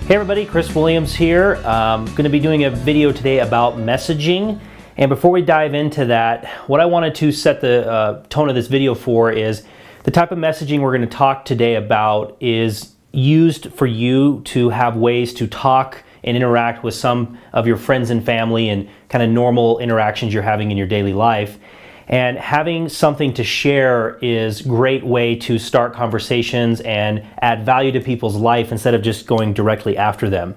Hey everybody, Chris Williams here. I'm going to be doing a video today about messaging. And before we dive into that, what I wanted to set the tone of this video for is the type of messaging we're going to talk today about is used for you to have ways to talk and interact with some of your friends and family and kind of normal interactions you're having in your daily life. And having something to share is a great way to start conversations and add value to people's life instead of just going directly after them.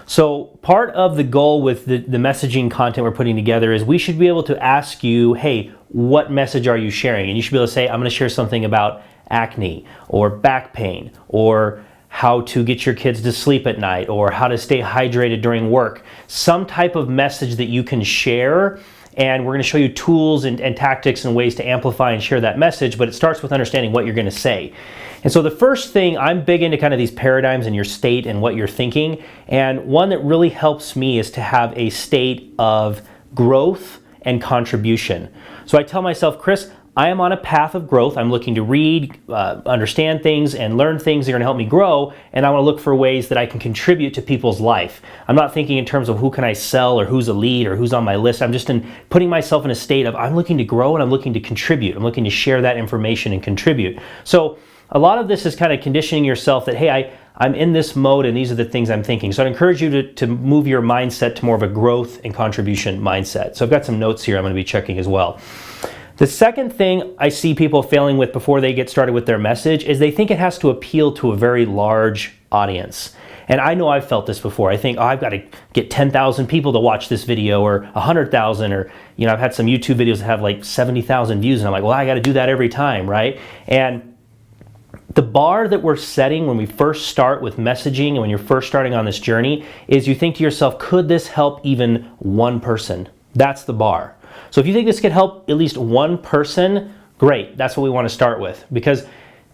So part of the goal with the messaging content we're putting together is we should be able to ask you, hey, what message are you sharing? And you should be able to say, I'm going to share something about acne or back pain or how to get your kids to sleep at night or how to stay hydrated during work. Some type of message that you can share. And we're going to show you tools and tactics and ways to amplify and share that message, but it starts with understanding what you're going to say. And so the first thing, I'm big into kind of these paradigms in your state and what you're thinking. And one that really helps me is to have a state of growth and contribution. So I tell myself, Chris, I am on a path of growth. I'm looking to read, understand things, and learn things that are going to help me grow, and I want to look for ways that I can contribute to people's life. I'm not thinking in terms of who can I sell or who's a lead or who's on my list. I'm just putting myself in a state of I'm looking to grow and I'm looking to contribute. I'm looking to share that information and contribute. So a lot of this is kind of conditioning yourself that, hey, I'm in this mode and these are the things I'm thinking. So I'd encourage you to move your mindset to more of a growth and contribution mindset. So I've got some notes here I'm going to be checking as well. The second thing I see people failing with before they get started with their message is they think it has to appeal to a very large audience. And I know I've felt this before. I think, I've got to get 10,000 people to watch this video or 100,000 or, I've had some YouTube videos that have like 70,000 views and I'm like, well, I got to do that every time, right? And the bar that we're setting when we first start with messaging and when you're first starting on this journey is you think to yourself, could this help even one person? That's the bar. So if you think this could help at least one person, great. That's what we want to start with because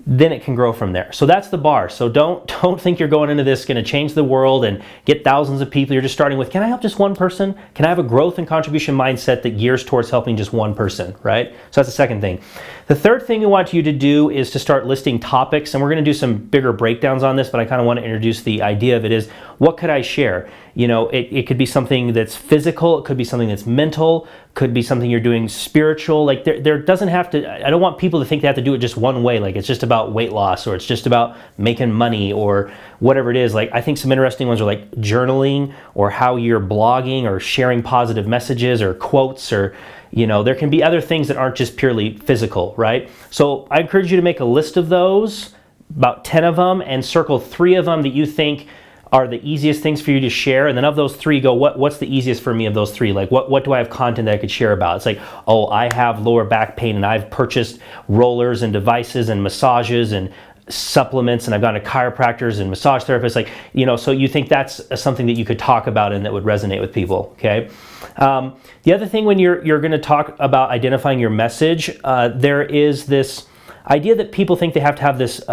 then it can grow from there. So that's the bar. So don't think you're going into this going to change the world and get thousands of people. You're just starting with, can I help just one person? Can I have a growth and contribution mindset that gears towards helping just one person, right? So that's the second thing. The third thing we want you to do is to start listing topics, and we're going to do some bigger breakdowns on this, but I kind of want to introduce the idea of it is, what could I share? It could be something that's physical, it could be something that's mental, could be something you're doing spiritual. Like there doesn't have to, I don't want people to think they have to do it just one way, like it's just about weight loss or it's just about making money or whatever it is. Like I think some interesting ones are like journaling or how you're blogging or sharing positive messages or quotes or there can be other things that aren't just purely physical, right? So I encourage you to make a list of those, about 10 of them, and circle 3 of them that you think are the easiest things for you to share. And then of those 3, go, what's the easiest for me of those 3? Like what do I have content that I could share about? It's like, oh, I have lower back pain and I've purchased rollers and devices and massages and supplements and I've gone to chiropractors and massage therapists, so you think that's something that you could talk about and that would resonate with people, okay? The other thing when you're going to talk about identifying your message, there is this idea that people think they have to have this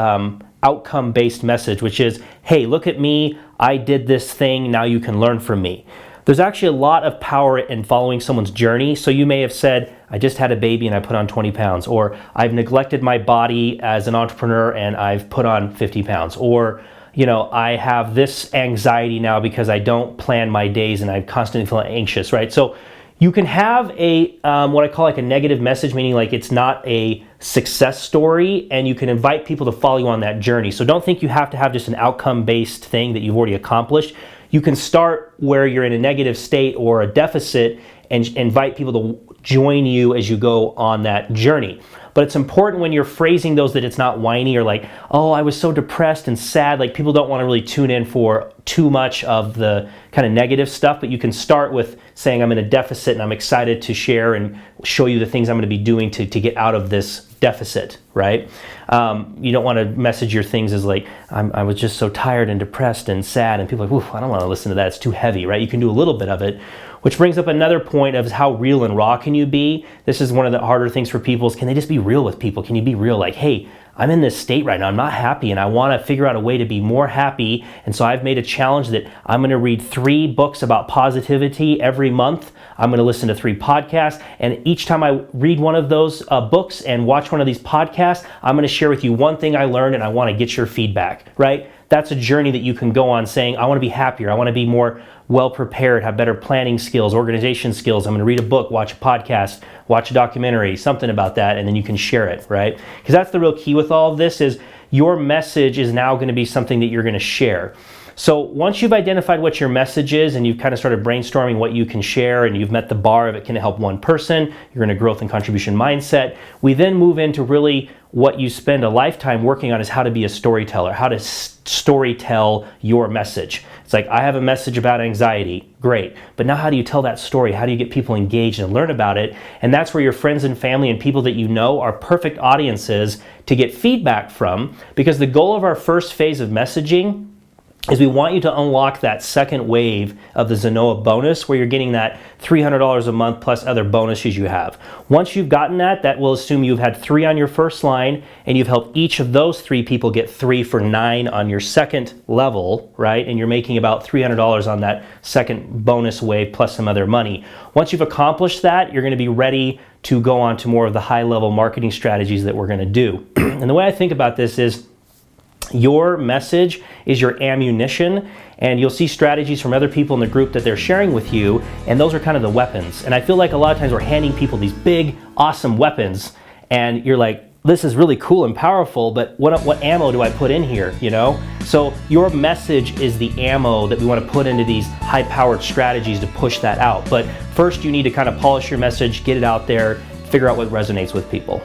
outcome-based message, which is, hey, look at me, I did this thing, now you can learn from me. There's actually a lot of power in following someone's journey. So you may have said, I just had a baby and I put on 20 pounds, or I've neglected my body as an entrepreneur and I've put on 50 pounds, or I have this anxiety now because I don't plan my days and I constantly feel anxious, right? So you can have a what I call like a negative message, meaning like it's not a success story, and you can invite people to follow you on that journey. So don't think you have to have just an outcome-based thing that you've already accomplished. You can start where you're in a negative state or a deficit and invite people to join you as you go on that journey. But it's important when you're phrasing those that it's not whiny or like, oh, I was so depressed and sad. Like people don't want to really tune in for too much of the kind of negative stuff, but you can start with saying I'm in a deficit and I'm excited to share and show you the things I'm going to be doing to get out of this deficit, right? You don't want to message your things as like, I was just so tired and depressed and sad, and people are like, oof, I don't want to listen to that, it's too heavy, right? You can do a little bit of it, which brings up another point of how real and raw can you be. This is one of the harder things for people is, can they just be real with people? Can you be real? Like, hey, I'm in this state right now, I'm not happy and I want to figure out a way to be more happy, and so I've made a challenge that I'm going to read 3 books about positivity every month. I'm going to listen to 3 podcasts, and each time I read one of those books and watch one of these podcasts, I'm going to share with you one thing I learned and I want to get your feedback, right? that's a journey that you can go on saying, I want to be happier, I want to be more well prepared, have better planning skills, organization skills, I'm going to read a book, watch a podcast, watch a documentary, something about that, and then you can share it, right? Because that's the real key with all of this, is your message is now going to be something that you're going to share. So once you've identified what your message is and you've kind of started brainstorming what you can share and you've met the bar of it can help one person, you're in a growth and contribution mindset, we then move into really what you spend a lifetime working on, is how to be a storyteller, how to storytell your message. It's like, I have a message about anxiety, great, but now how do you tell that story? How do you get people engaged and learn about it? And that's where your friends and family and people that you know are perfect audiences to get feedback from, because the goal of our first phase of messaging is we want you to unlock that second wave of the Zenoa bonus, where you're getting that $300 a month plus other bonuses you have. Once you've gotten that, that will assume you've had 3 on your first line and you've helped each of those 3 people get 3 for 9 on your second level, right? And you're making about $300 on that second bonus wave plus some other money. Once you've accomplished that, you're going to be ready to go on to more of the high-level marketing strategies that we're going to do. And the way I think about this is, your message is your ammunition, and you'll see strategies from other people in the group that they're sharing with you, and those are kind of the weapons. And I feel like a lot of times we're handing people these big, awesome weapons, and you're like, this is really cool and powerful, but what ammo do I put in here, you know? So your message is the ammo that we want to put into these high-powered strategies to push that out. But first you need to kind of polish your message, get it out there, figure out what resonates with people.